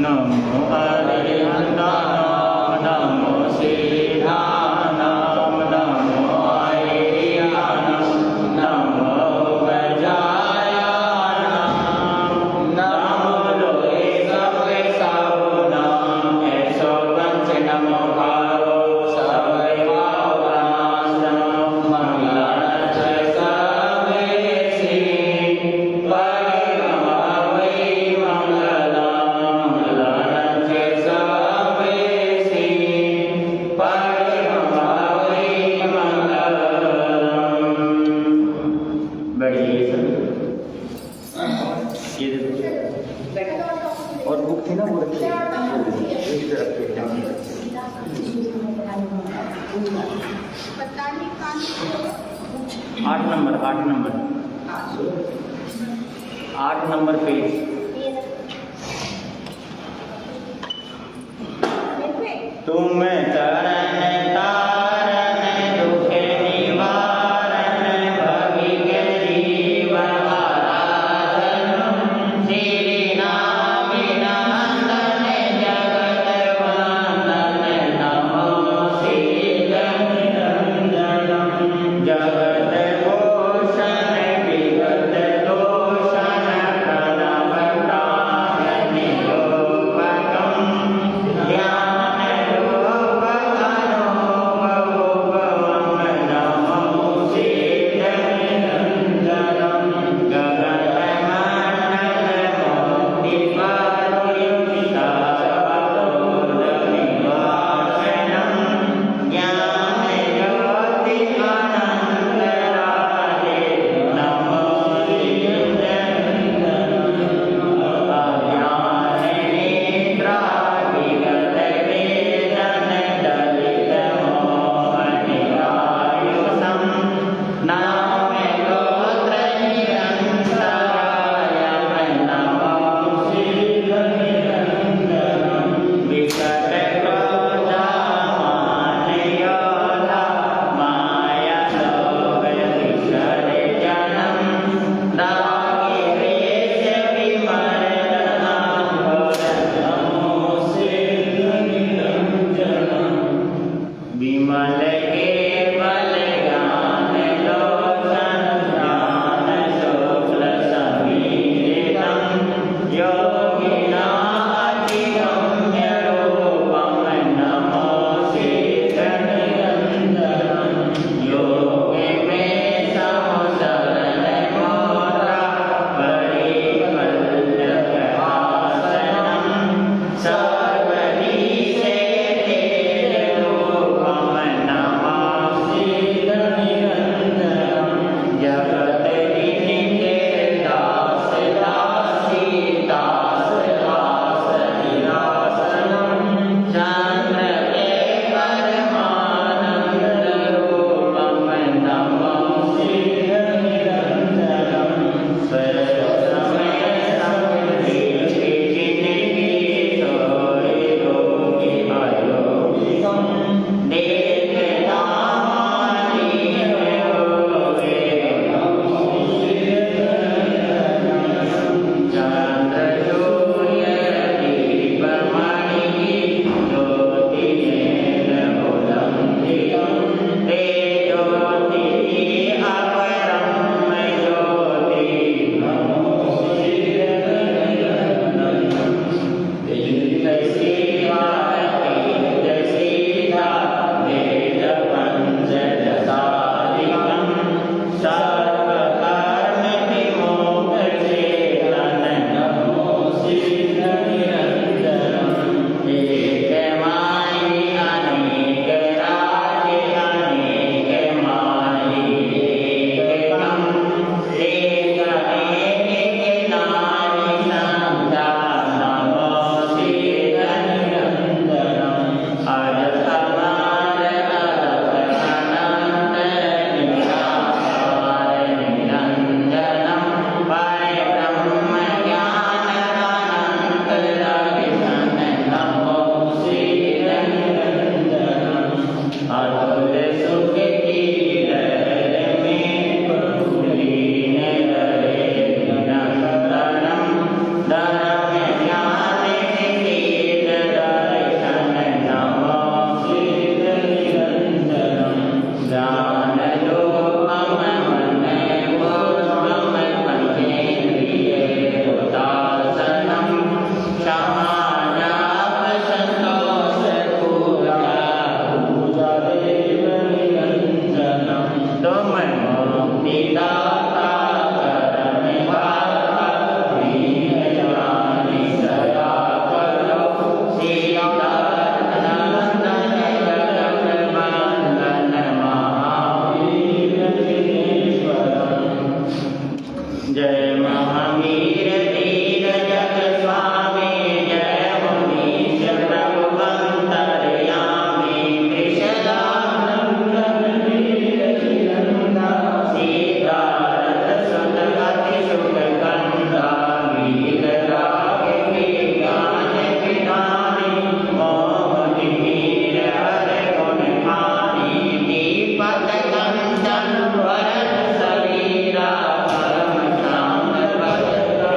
नमो अरिहन्तानां नमो सिद्धानां नमो ऐर्यानां नमो गजायानां नमो लोहे सवे सावनां ऐसो वंश नमो कारो सवे वावनां मंगलाच सवे सी परिमवै मंगलां मंगलाच सवे सी परिमवै मंगलां। बढ़िए सर और बुक थी ना वो रखी एक तरफ पे 8 नंबर पेज। तुम चरण तारन दुख निवारण भगिक जीवन आराधन श्री नामिनंदन जगत वंदन नमो श्रीगंधरंजनम जगत भूषण विगत दोषण प्रणव महावीर धीर जग स्वामी जय मुनीश प्रभु अंतर्यामी कृष्णानंदन सीतारथ सुत अति सुख कंदा वीर राग विज्ञान विधानी मोहन वीर हर गुण खानी दीपक कंचन वरन शरीरा परम शांत भजता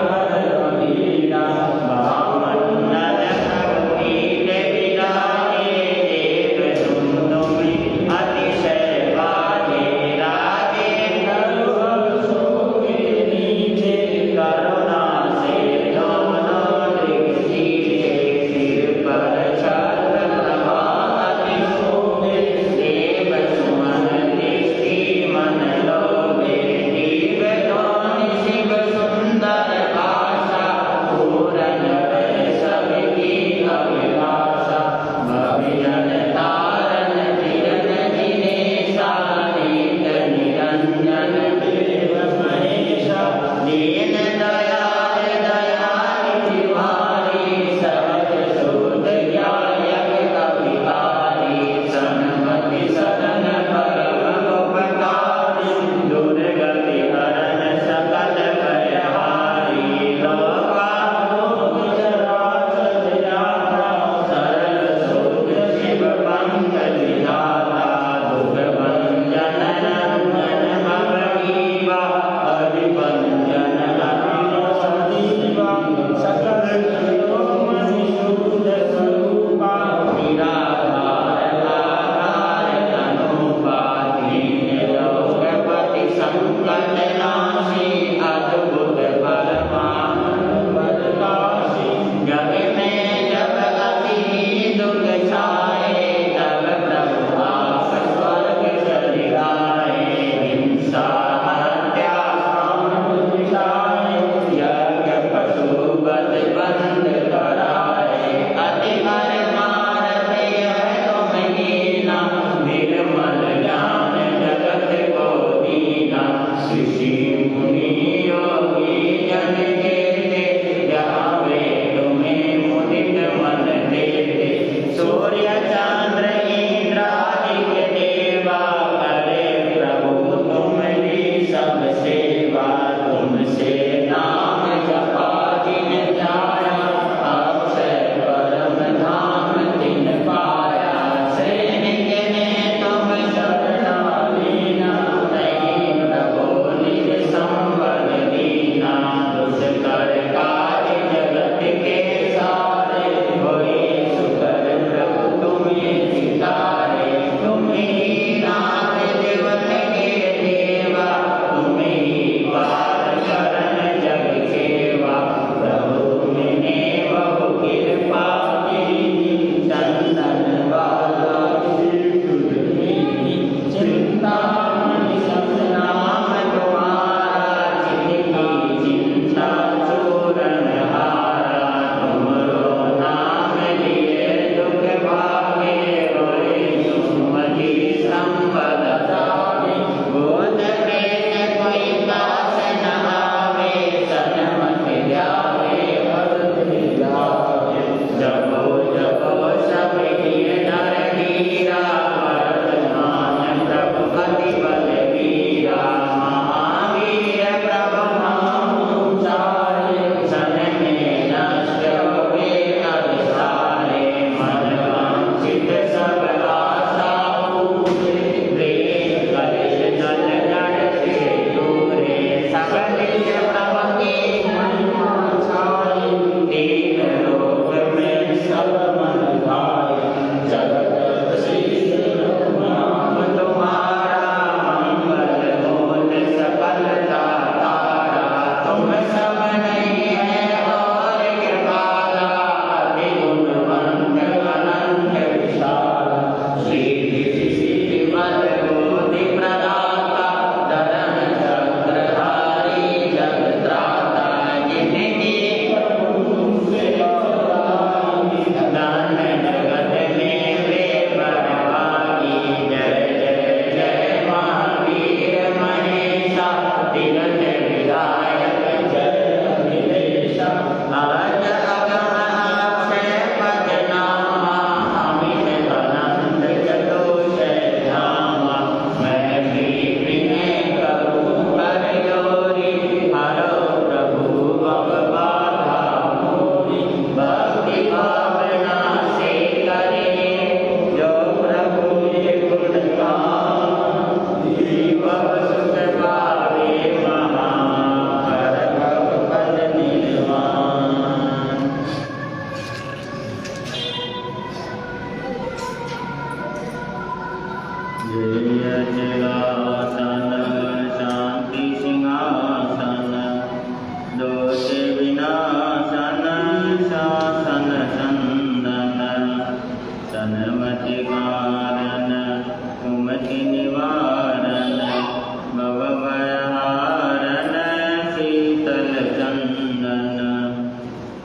कुशल चंदन।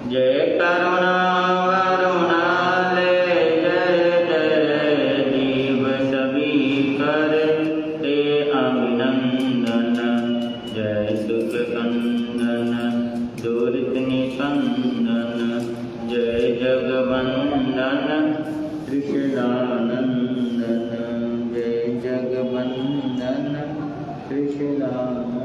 जय करुणा वरुणालय जय जय जीव सभी करते अभिनंदन। जय सुख कंदन दूरित निकंदन। जय जगवंदन कृष्णानंदन। जय जगवंदन कृष्णानंदन।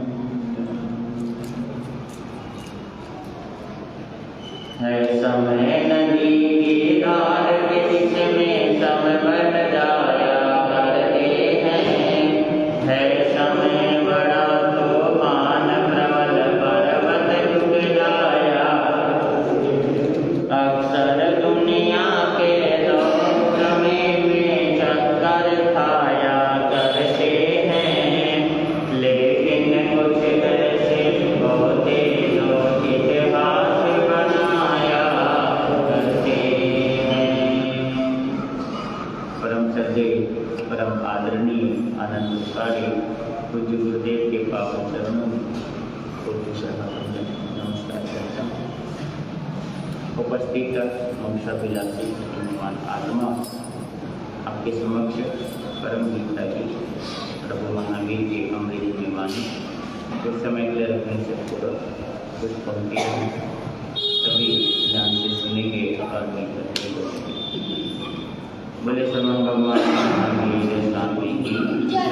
है समय नदी की धार के जिसमें सब बन जाया करते हैं। है समय बड़ा तूफान प्रबल पर्वत झुक जाया। अक्सर दुनिया के लोग में चक्कर खाया करते हैं। लेकिन कुछ ऐसे होते जो इतिहास बनाया करते हैं। परम श्रद्धेय परम आदरणीय आनंदकारी पूज्य गुरुदेव के पावन चरणों में कोटि शरणागत नमस्कार करता हूँ। उपस्थित मोक्षाभिलाषी पुण्यवान आत्मा आपके समक्ष परम गीता की प्रभु महावीर के अमृत में वाणी कुछ समय के लिए रखने से पूर्व कुछ पंक्तियाँ सभी ध्यान से सुनेंगे और करते बोले समय भगवान महावीर स्वामी की जय।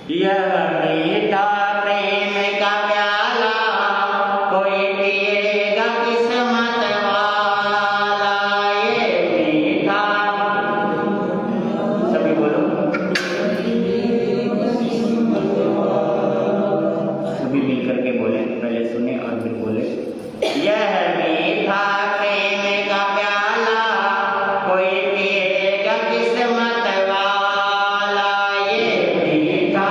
यह मीठा प्रेम का प्याला कोई पिएगा किस्मत वाला। ये मीठा सभी बोलो सभी मिलकर के बोले। पहले सुने और फिर बोले। यह मीठा प्रेम का प्याला कोई पिएगा किस्मत वाला। ये मीठा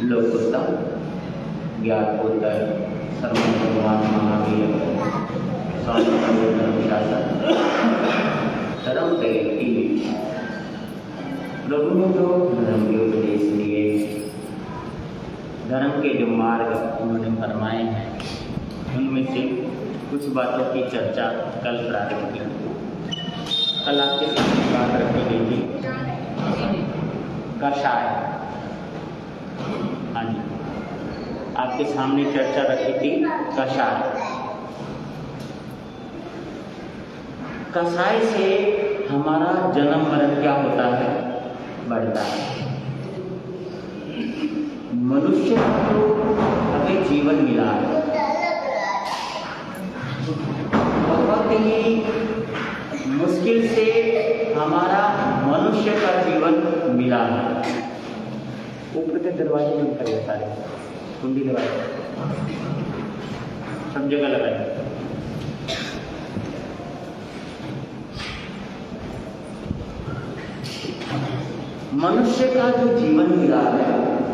लोकोत्तम ज्ञातोत्तर सर्व भगवान महावीर स्वामी धर्मशासन धर्म टीवी प्रभु ने जो धर्म के उपदेश दिए, धर्म के जो मार्ग उन्होंने फरमाए हैं, उनमें से कुछ बातों की चर्चा कल प्रारंभ की। कल आपके सामने बात रखी गई थी कषाय। हाँ जी, आपके सामने चर्चा रखी थी कषाय। कषाय से हमारा जन्म मरण क्या होता है? बढ़ता है। मनुष्य को हमें जीवन मिला है, बहुत ही मुश्किल से हमारा मनुष्य का जीवन मिला है। ऊपर के दरवाजे बंद करिए, सारे कुंडी लगाए, सब जगह लगाए। मनुष्य का जो जीवन मिला है,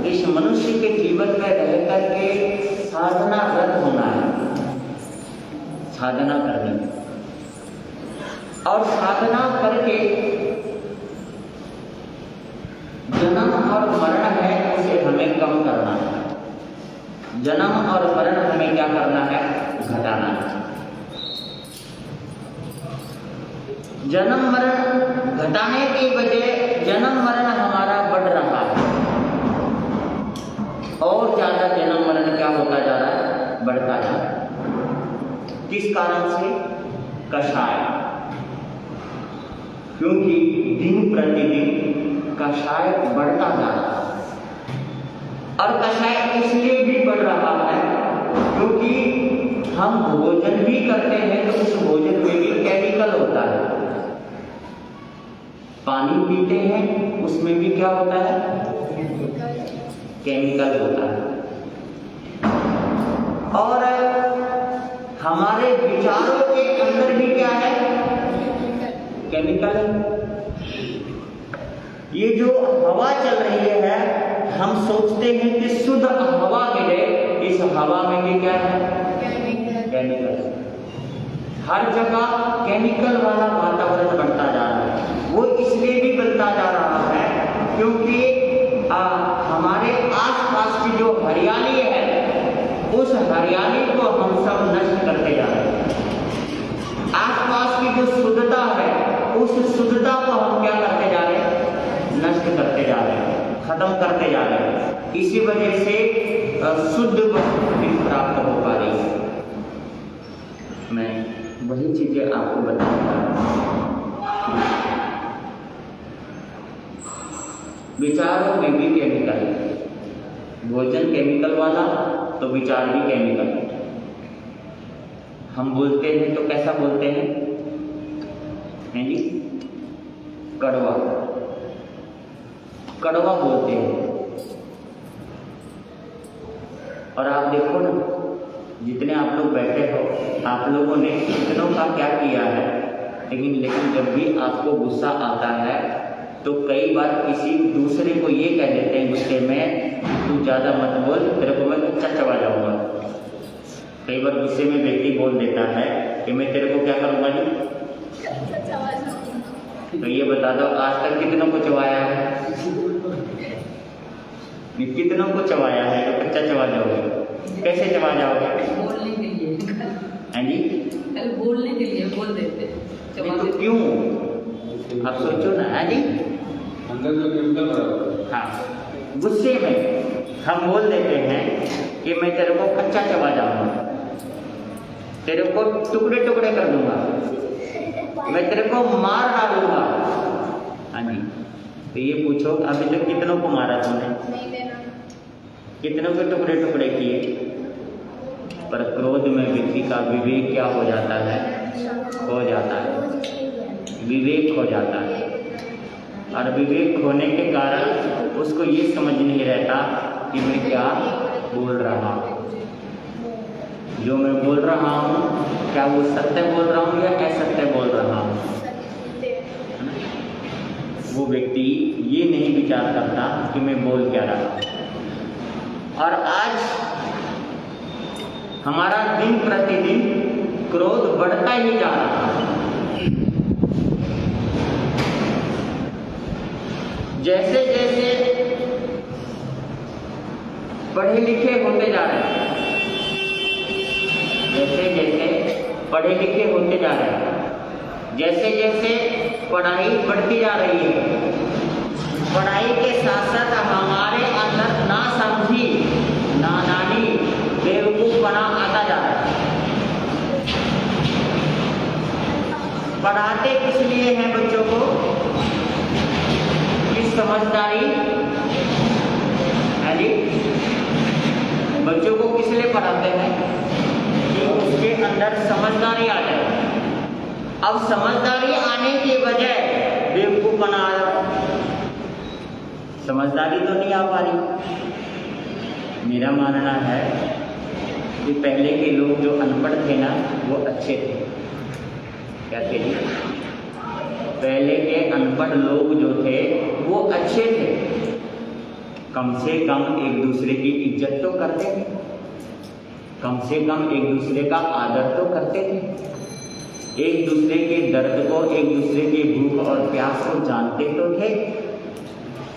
इस मनुष्य के जीवन में रह करके साधना रत होना है, साधना करनी, और साधना करके जन्म और मरण है उसे हमें कम करना है। जन्म और मरण हमें क्या करना है? घटाना है। जन्म मरण घटाने की बजाय जन्म मरण हमारा बढ़ रहा है, और ज्यादा जन्म मरण क्या होता जा रहा है? बढ़ता जा रहा है। किस कारण से? कषाय। क्योंकि दिन प्रतिदिन कषाय बढ़ता जा रहा है, और कषाय इसलिए भी बढ़ रहा है क्योंकि हम भोजन भी करते हैं तो उस भोजन में भी केमिकल होता है। पानी पीते हैं उसमें भी क्या होता है? केमिकल होता है। और हमारे विचारों के अंदर भी क्या है? केमिकल। ये जो हवा चल रही है, हम सोचते हैं कि शुद्ध हवा मिले, इस हवा में भी क्या है? केमिकल। हर जगह केमिकल वाला वातावरण बनता जा रहा है। वो इसलिए भी बनता जा रहा है क्योंकि हमारे आसपास की जो हरियाली है, उस हरियाली को हम सब नष्ट करते जा रहे हैं। आसपास की जो शुद्धता है, उस शुद्धता को हम क्या करते जा रहे हैं? नष्ट करते जा रहे हैं, खत्म करते जा रहे हैं। इसी वजह से शुद्ध वस्तु प्राप्त हो पा रही है। मैं वही चीजें आपको बताऊंगा। विचारों में भी केमिकल, भोजन केमिकल वाला तो विचार भी केमिकल। हम बोलते हैं तो कैसा बोलते हैं? जी, कड़वा, कड़वा बोलते हैं। और आप देखो ना, जितने आप लोग बैठे हो, आप लोगों ने कितनों का क्या किया है, लेकिन जब भी आपको गुस्सा आता है तो कई बार किसी दूसरे को ये कह देते हैं गुस्से में, तू ज्यादा मत बोल, तेरे को मैं कच्चा चबा जाऊंगा। कई बार गुस्से में व्यक्ति बोल देता है कि मैं तेरे को क्या करूंगा जी? तो ये बता दो, आज तक कितनों को चबाया है? कितनों को चबाया है तो कच्चा चबा जाओगे? कैसे चबा जाओगे? बोलने के लिए। हैं जी? बोलने के लिए बोल देते। तो क्यों? आप सोचो ना। है जी? अंदर जो केमिकल भरा। हाँ, गुस्से में हम बोल देते हैं कि मैं तेरे को कच्चा चबा जाऊंगा, तेरे को टुकड़े टुकड़े कर दूंगा, मैं तेरे को मार डालूंगा। हाँ जी, तो ये पूछो अभी तक कितनों को मारा तुमने? कितनों के टुकड़े टुकड़े किए? पर क्रोध में व्यक्ति का विवेक क्या हो जाता है? खो जाता है, विवेक खो जाता है। और विवेक खोने के कारण उसको ये समझ नहीं रहता कि मैं क्या बोल रहा हूँ। जो मैं बोल रहा हूँ क्या वो सत्य बोल रहा हूँ या असत्य बोल रहा हूँ? वो व्यक्ति ये नहीं विचार करता कि मैं बोल क्या रहा हूँ। और आज हमारा दिन प्रतिदिन क्रोध बढ़ता ही जा रहा है। जैसे जैसे पढ़े लिखे होते जा रहे हैं, जैसे जैसे पढ़े लिखे होते जा रहे हैं, जैसे जैसे पढ़ाई बढ़ती जा रही है, पढ़ाई के साथ साथ हमारे अंदर ना समझी नादानी बेवकूफपना आता जा रहा है। पढ़ाते किस लिए हैं बच्चों को? कि समझदारी है जी। बच्चों को किस लिए पढ़ाते हैं? कि उसके अंदर समझदारी आ जाए। अब समझदारी आने की बजाय बेवकूफपना आ रहा है। समझदारी तो नहीं आ पा रही। मेरा मानना है कि पहले के लोग जो अनपढ़ थे ना, वो अच्छे थे। क्या थे जी? पहले के अनपढ़ लोग जो थे वो अच्छे थे। कम से कम एक दूसरे की इज्जत तो करते थे, कम से कम एक दूसरे का आदर तो करते थे, एक दूसरे के दर्द को, एक दूसरे की भूख और प्यास को जानते तो थे।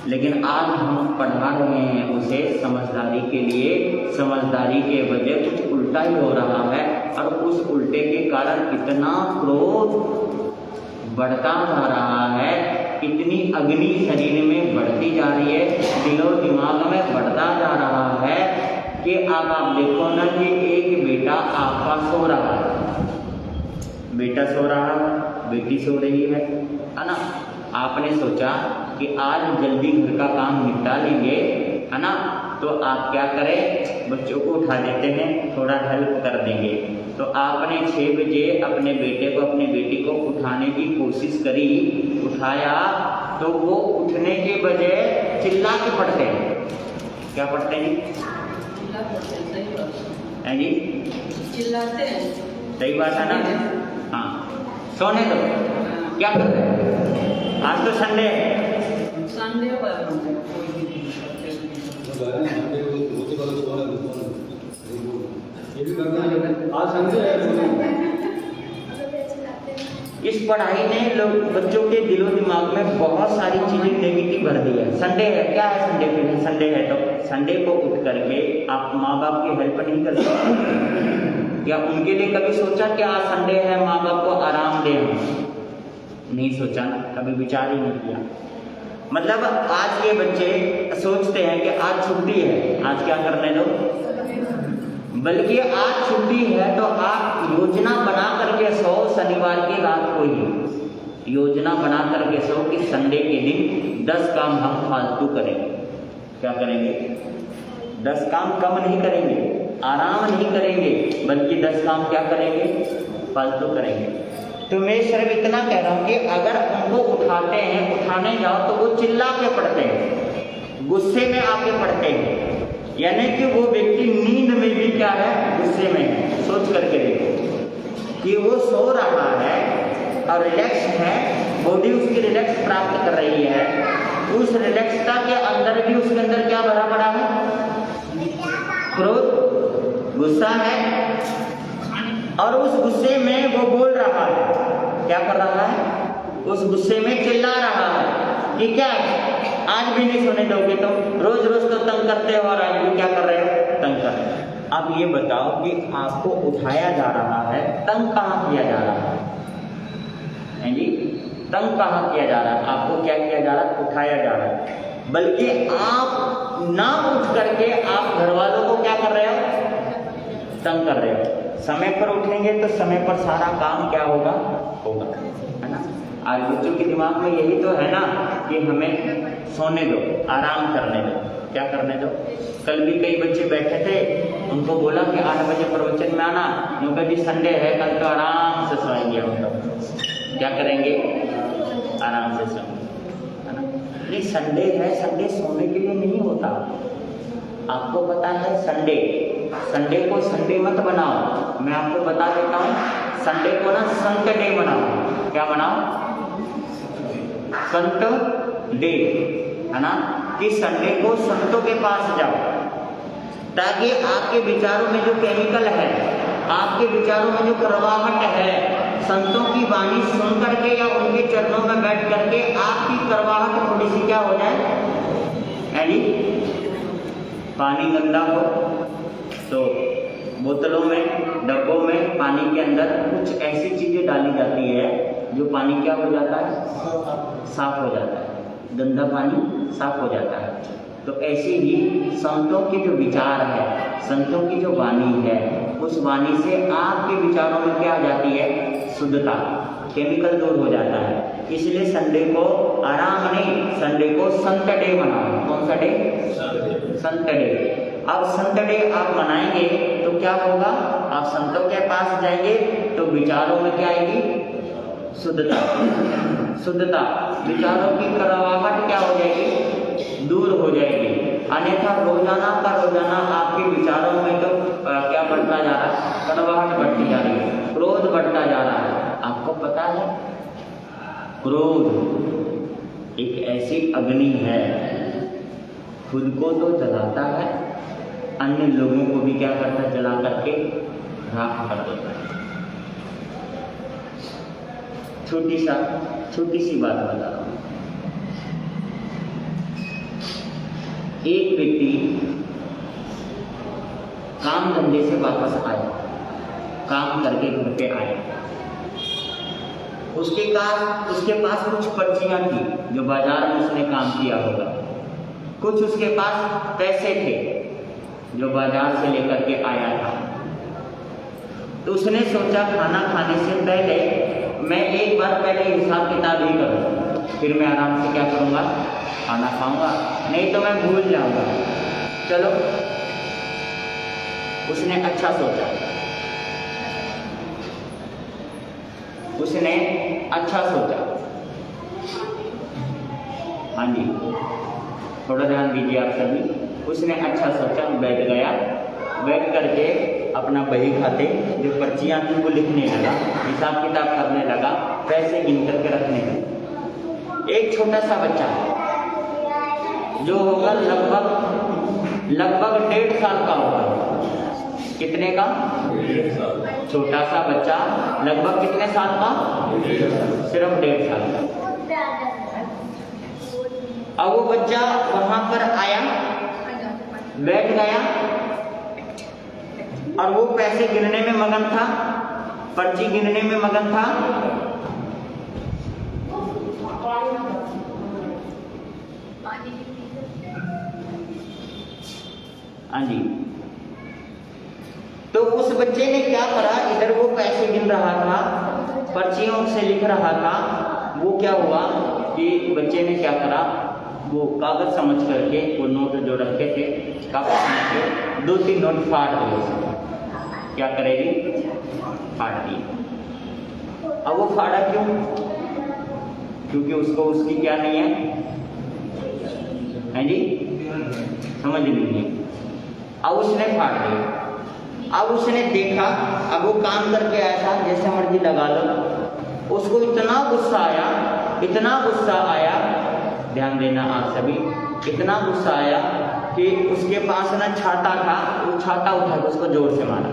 लेकिन आज हम पढ़ा रहे हैं उसे समझदारी के लिए, समझदारी के बजाय कुछ उल्टा ही हो रहा है। और उस उल्टे के कारण इतना क्रोध बढ़ता जा रहा है, इतनी अग्नि शरीर में बढ़ती जा रही है, दिलो दिमाग में बढ़ता जा रहा है कि अब आप देखो ना कि एक बेटा आपका सो रहा है, बेटा सो रहा है, बेटी सो रही है ना। आपने सोचा कि आज जल्दी घर का काम निपटा लेंगे, है ना, तो आप क्या करें, बच्चों को उठा देते हैं, थोड़ा हेल्प कर देंगे। तो आपने 6 बजे अपने बेटे को, अपनी बेटी को उठाने की कोशिश करी, उठाया, तो वो उठने के बजाय चिल्ला के पड़ते हैं। क्या पढ़ते हैं? है जी, चिल्लाते हैं। सही बात है ना? हाँ, सोने दो। क्या कर रहे हैं? आज तो संडे है। संडे पर आज संडे है। इस पढ़ाई ने लोग, बच्चों के दिलो दिमाग में बहुत सारी चीजें नेगेटिव भर दी है। संडे है, क्या है संडे के लिए? संडे है तो संडे को उठ करके आप माँ बाप की हेल्प नहीं कर सकते? या उनके लिए कभी सोचा कि आज संडे है, माँ बाप को आराम दें? नहीं सोचा ना, कभी विचार ही नहीं किया। मतलब आज के बच्चे सोचते हैं कि आज छुट्टी है, आज क्या करने दो, बल्कि आज छुट्टी है तो आप योजना बना करके सो, शनिवार की रात को ही योजना बना करके सो कि संडे के दिन 10 काम हम फालतू करेंगे। क्या करेंगे? 10 काम कम नहीं करेंगे, आराम नहीं करेंगे, बल्कि 10 काम क्या करेंगे? फालतू करेंगे। तो मैं सिर्फ इतना कह रहा हूँ कि अगर उनको उठाते हैं, उठाने जाओ तो वो चिल्ला के पड़ते हैं, गुस्से में आके पड़ते हैं। यानी कि वो व्यक्ति नींद में भी क्या है? गुस्से में है। सोच करके देखो कि वो सो रहा है और रिलैक्स है, बॉडी उसकी रिलैक्स प्राप्त कर रही है, उस रिलैक्सता के अंदर भी उसके अंदर क्या भरा पड़ा है? क्रोध, गुस्सा है। और उस गुस्से में वो बोल रहा है, क्या कर रहा है? उस गुस्से में चिल्ला रहा है कि क्या आज भी नहीं सोने दोगे? तो रोज रोज तो तंग करते हो और आज भी क्या कर रहे हो? तंग कर रहे हो। अब ये बताओ कि आपको उठाया जा रहा है, तंग कहाँ किया जा रहा है जी? तंग कहाँ किया जा रहा है? आपको क्या किया जा रहा है? उठाया जा रहा है। बल्कि आप ना उठ करके आप घर वालों को क्या कर रहे हो? तंग कर रहे हो। समय पर उठेंगे तो समय पर सारा काम क्या होगा? होगा, है ना। आज बच्चों के दिमाग में यही तो है ना कि हमें सोने दो, आराम करने दो। क्या करने दो? कल भी कई बच्चे बैठे थे, उनको बोला कि 8 बजे प्रवचन में आना, उनका जी संडे है, कल तो आराम से सोएंगे हम लोग। क्या करेंगे? आराम से सोएंगे, है ना। नहीं, संडे है, संडे सोने के लिए नहीं होता। आपको पता है संडे, संडे को संडे मत बनाओ। मैं आपको बता देता हूँ, संडे को ना संत डे बनाओ। क्या बनाओ? संत डे, है ना। कि संडे को संतों के पास जाओ, ताकि आपके विचारों में जो केमिकल है, आपके विचारों में जो करवाहट है, संतों की वाणी सुन करके या उनके चरणों में बैठ करके आपकी करवाहट थोड़ी सी क्या हो जाए, यानी पानी गंदा हो तो बोतलों में, डब्बों में, पानी के अंदर कुछ ऐसी चीजें डाली जाती है जो पानी क्या हो जाता है, साफ हो जाता है, गंदा पानी साफ हो जाता है। तो ऐसे ही संतों के जो विचार है, संतों की जो वाणी है, उस वाणी से आपके विचारों में क्या आ जाती है, शुद्धता, केमिकल दूर हो जाता है। इसलिए संडे को आराम नहीं, संडे को संत डे मनाओ। कौन सा डे? संत डे। अब संत डे आप मनाएंगे तो क्या होगा, आप संतों के पास जाएंगे तो विचारों में क्या आएगी, शुद्धता, शुद्धता, विचारों की करवाहट क्या हो जाएगी, दूर हो जाएगी। अन्यथा रोजाना का रोजाना आपके विचारों में तो क्या बढ़ता जा रहा है, करवाहट बढ़ती जा रही है, क्रोध बढ़ता जा रहा है। आपको पता है क्रोध एक ऐसी अग्नि है, खुद को तो जलाता है, अन्य लोगों को भी क्या करता है, जला करके राख कर देता है। छोटी सी बात बता रहा हूँ। एक व्यक्ति काम धंधे से वापस आया, काम करके घर पे आया, उसके पास कुछ पर्चियां थी जो बाजार में उसने काम किया होगा, कुछ उसके पास पैसे थे जो बाजार से लेकर के आया था। तो उसने सोचा खाना खाने से पहले मैं एक बार पहले हिसाब किताब ही करूँ, फिर मैं आराम से क्या करूँगा, खाना खाऊंगा, नहीं तो मैं भूल जाऊंगा। चलो, उसने अच्छा सोचा, उसने अच्छा सोचा। हाँ जी, थोड़ा ध्यान दीजिए आप सभी। उसने अच्छा सोचा, बैठ गया, बैठ करके अपना बही खाते जो पर्चियां थी वो लिखने लगा, हिसाब किताब करने लगा, पैसे गिन करके रखने लगा। एक छोटा सा बच्चा जो होगा लगभग 1.5 साल का होगा। कितने का? 1.5 साल। छोटा सा बच्चा लगभग कितने साल का? सिर्फ 1.5 साल का। अब वो बच्चा वहां पर आया, बैठ गया और वो पैसे गिनने में मगन था, पर्ची गिनने में मगन था। हाँ जी, तो उस बच्चे ने क्या करा, इधर वो पैसे गिन रहा था, पर्चियों से लिख रहा था। वो क्या हुआ कि बच्चे ने क्या करा, वो कागज समझ करके वो नोट जो रखे थे कागज समझ के 2-3 नोट फाड़ दिए। क्या करेगी? फाड़ दिए। अब वो फाड़ा क्यों? क्योंकि उसको उसकी क्या नहीं है जी, समझ लीजिए। अब उसने फाड़ दिया। अब उसने देखा, अब वो काम करके आया था, जैसे मर्जी लगा लो, उसको इतना गुस्सा आया, इतना गुस्सा आया, ध्यान देना आप सभी, इतना गुस्सा आया कि उसके पास ना छाता था, वो छाता उठा के उसको जोर से मारा।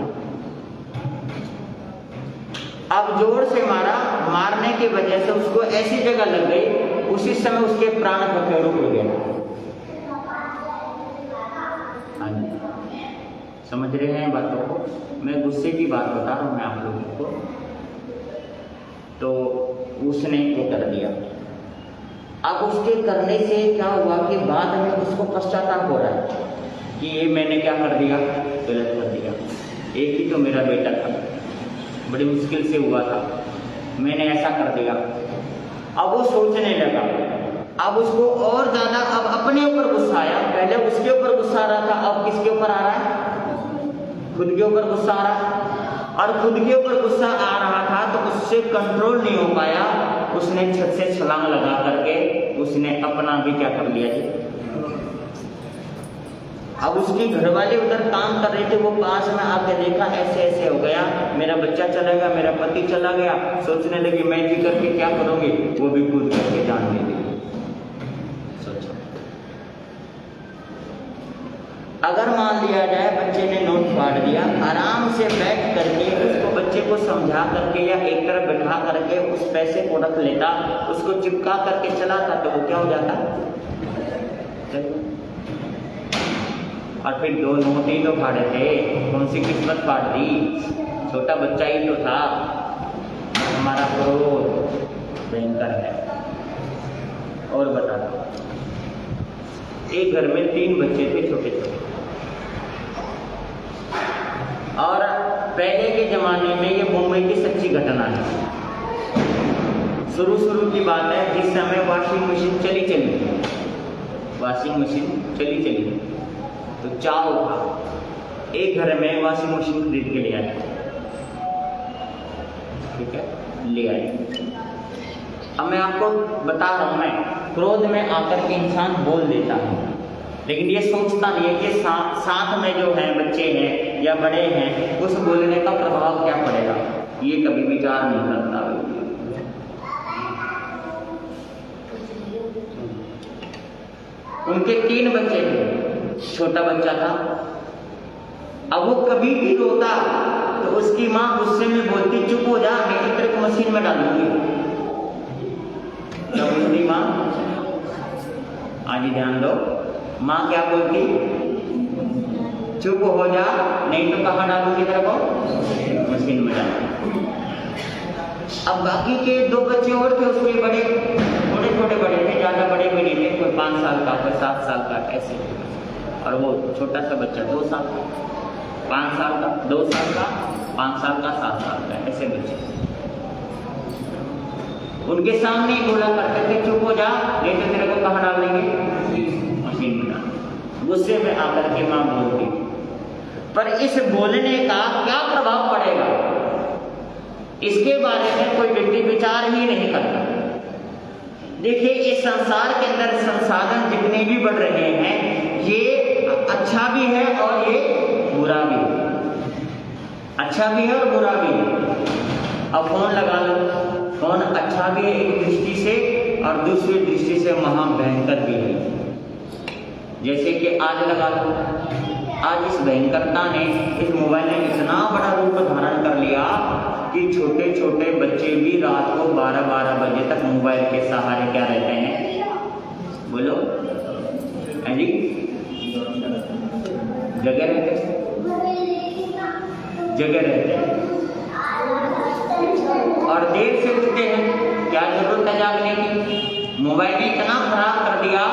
अब जोर से मारा, मारने की वजह से उसको ऐसी जगह लग गई, उसी समय उसके प्राण पखेरु हो गए। समझ रहे हैं बातों को? मैं गुस्से की बात बता रहा हूँ मैं आप लोगों को। तो उसने वो कर दिया। अब उसके करने से क्या हुआ कि बाद में उसको पश्चाताप हो रहा है कि ये मैंने क्या कर दिया, गलत कर दिया। एक ही तो मेरा बेटा था, बड़ी मुश्किल से हुआ था, मैंने ऐसा कर दिया। अब वो सोचने लगा, अब उसको और ज्यादा अब अपने ऊपर गुस्सा आया। पहले उसके ऊपर गुस्सा आ रहा था, अब किसके ऊपर आ रहा है? खुद के ऊपर गुस्सा आ रहा है। और खुद के ऊपर गुस्सा आ रहा था तो उससे कंट्रोल नहीं हो पाया, उसने छत से छलांग लगा करके उसने अपना भी क्या कर लिया जी। अब उसके घर वाले उधर काम कर रहे थे, वो पास में आके देखा ऐसे ऐसे हो गया, मेरा बच्चा चला गया, मेरा पति चला गया। सोचने लगी मैं जी करके क्या करूंगी, वो भी कूद करके जान दे दी। सोचो, अगर मान लिया जाए बच्चे ने नोट फाड़ दिया, आराम से बैठ करके उसको बच्चे को समझा करके या एक तरफ बैठा करके उस पैसे को रख लेता, उसको चिपका करके चलाता तो वो क्या हो जाता। और फिर 2 नोट ही तो फाड़े थे, कौन सी किस्मत फाड़ दी, छोटा बच्चा ही तो था। हमारा क्रोध भयंकर है। और बता दो, एक घर में 3 बच्चे थे छोटे छोटे, और पहले के जमाने में ये मुंबई की सच्ची घटना है। शुरू की बात है, जिस समय वॉशिंग मशीन चली वॉशिंग मशीन चली तो चाव था, एक घर में वॉशिंग मशीन खरीद के ले आए। ठीक है, ले आए। अब मैं आपको बता रहा हूं, मैं क्रोध में आकर के इंसान बोल देता है, लेकिन ये सोचता नहीं है कि साथ में जो है बच्चे हैं या बड़े हैं, उस बोलने का प्रभाव क्या पड़ेगा, ये कभी विचार नहीं करता। उनके 3 बच्चे थे, छोटा बच्चा था। अब वो कभी भी रोता तो उसकी माँ गुस्से में बोलती, चुप हो जा, नहीं तो तेरे को मशीन में डाल दूंगी। तब उसकी माँ, आज ध्यान दो, माँ क्या बोलती, चुप हो जा, नहीं तो कहाँ डालूंगी तेरे को, मशीन में डालूंगी। अब बाकी के 2 बच्चे और थे, उसके बड़े छोटे बड़े थे, ज्यादा बड़े भी नहीं थे, कोई 5 साल का, कोई 7 साल का, ऐसे। और वो छोटा सा बच्चा 2 साल का, 5 साल का, 2 साल का, 5 साल का, 7 साल का, ऐसे बच्चे। उनके सामने ही बोला करते थे, चुप हो जा, नहीं तो तेरे को कहाँ डाल देंगे, मशीन में डाल। गुस्से में आकर के माँ बोलती। पर इस बोलने का क्या प्रभाव पड़ेगा, इसके बारे में कोई व्यक्ति विचार ही नहीं करता। देखिए, इस संसार के अंदर संसाधन जितने भी बढ़ रहे हैं, ये अच्छा भी है और ये बुरा भी है। अच्छा भी है और बुरा भी है। अब फोन लगा लो, फोन अच्छा भी है एक दृष्टि से और दूसरी दृष्टि से महाभयंकर भी है। जैसे कि आज लगा लो, आज इस भयंकरता ने, इस मोबाइल ने इतना बड़ा रूप धारण कर लिया कि छोटे छोटे बच्चे भी रात को 12-12 बजे तक मोबाइल के सहारे क्या रहते हैं, बोलो जी, जगह रहते हैं और देर से उठते हैं। क्या जरूरत है जागने की? मोबाइल ने इतना खराब कर दिया,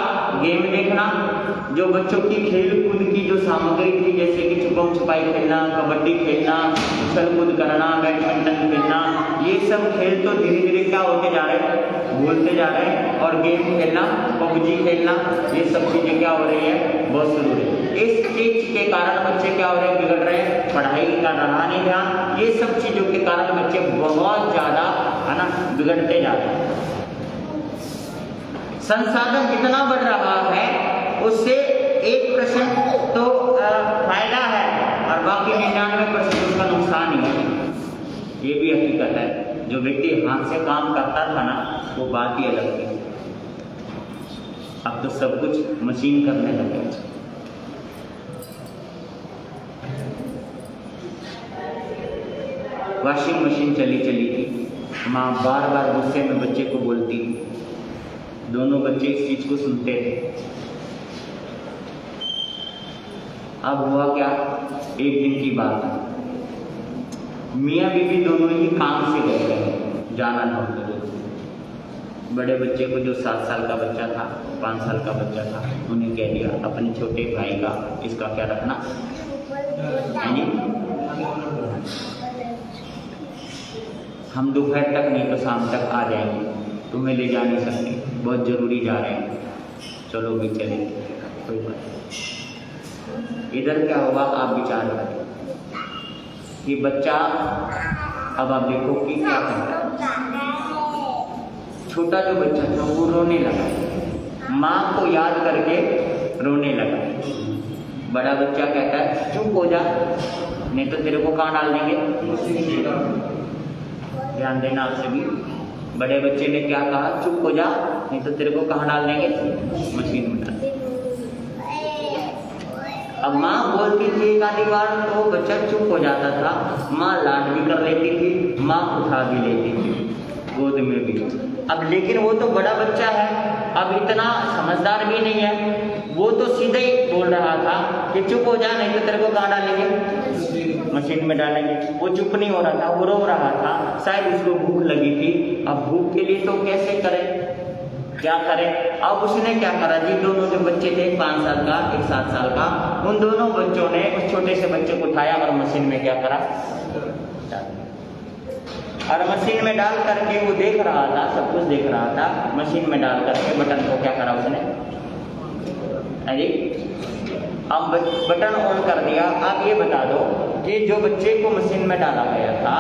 गेम देखना, जो बच्चों की खेल कूद की जो सामग्री थी, जैसे कि छुपम छुपाई खेलना, कबड्डी खेलना, उछल कूद करना, बैडमिंटन खेलना, ये सब खेल तो धीरे धीरे क्या होते जा रहे हैं, भूलते जा रहे हैं। और गेम खेलना, पबजी खेलना, ये सब चीजें क्या हो रही है, बहुत शुरू है। इस चीज के कारण बच्चे क्या हो रहे हैं, बिगड़ रहे हैं, पढ़ाई का रहा नहीं ध्यान, ये सब चीजों के कारण बच्चे बहुत ज्यादा है ना बिगड़ते जा रहे हैं। संसाधन जितना बढ़ रहा है उससे 1% तो फायदा है और बाकी 99% उसका नुकसान ही है। ये भी हकीकत है। जो व्यक्ति हाथ से काम करता था ना, वो बात ही अलग थी। अब तो सब कुछ मशीन करने लगे। वॉशिंग मशीन चली थी, माँ बार बार गुस्से में बच्चे को बोलती थी। दोनों बच्चे इस चीज को सुनते थे। अब हुआ क्या, एक दिन की बात है, मियाँ बीवी दोनों ही काम से गए थे, जाना था उनको। बड़े बच्चे को, जो 7 साल का बच्चा था, 5 साल का बच्चा था, उन्हें कह दिया अपने छोटे भाई का इसका क्या रखना, हम दोपहर तक नहीं तो शाम तक आ जाएंगे, तुम्हें ले जा नहीं सकते, बहुत जरूरी जा रहे हैं, चलो भी चले, कोई बात नहीं। इधर क्या होगा, आप विचार करें कि बच्चा, अब आप देखो कि क्या करता है। छोटा जो बच्चा था वो रोने लगा, माँ को याद करके रोने लगा। बड़ा बच्चा कहता है चुप हो जा, नहीं तो तेरे को कहाँ डाल देंगे। ध्यान देना आप सभी, बड़े बच्चे ने क्या कहा, चुप हो जा, नहीं तो तेरे को कहाँ डाल देंगे, मशीन में डाल। अब माँ बोलती थी एक आधी बार तो बच्चा चुप हो जाता था, माँ लाड भी कर लेती थी, माँ उठा भी लेती थी गोद में भी। अब लेकिन वो तो बड़ा बच्चा है, अब इतना समझदार भी नहीं है, वो तो सीधे ही बोल रहा था कि चुप हो जा, नहीं तो तेरे को कहाँ डालेंगे, मशीन में डालेंगे। वो चुप नहीं हो रहा था, वो रो रहा था, शायद उसको भूख लगी थी। अब भूख के लिए तो कैसे करे, क्या करे। अब उसने क्या करा जी, दोनों जो बच्चे थे, 5 साल का, एक 7 साल का, उन दोनों बच्चों ने उस छोटे से बच्चे को उठाया और मशीन में क्या करा, और मशीन में डाल करके वो देख रहा था, सब कुछ देख रहा था, मशीन में डाल करके बटन को क्या करा उसने, अरे अब बटन ऑन कर दिया। आप ये बता दो कि जो बच्चे को मशीन में डाला गया था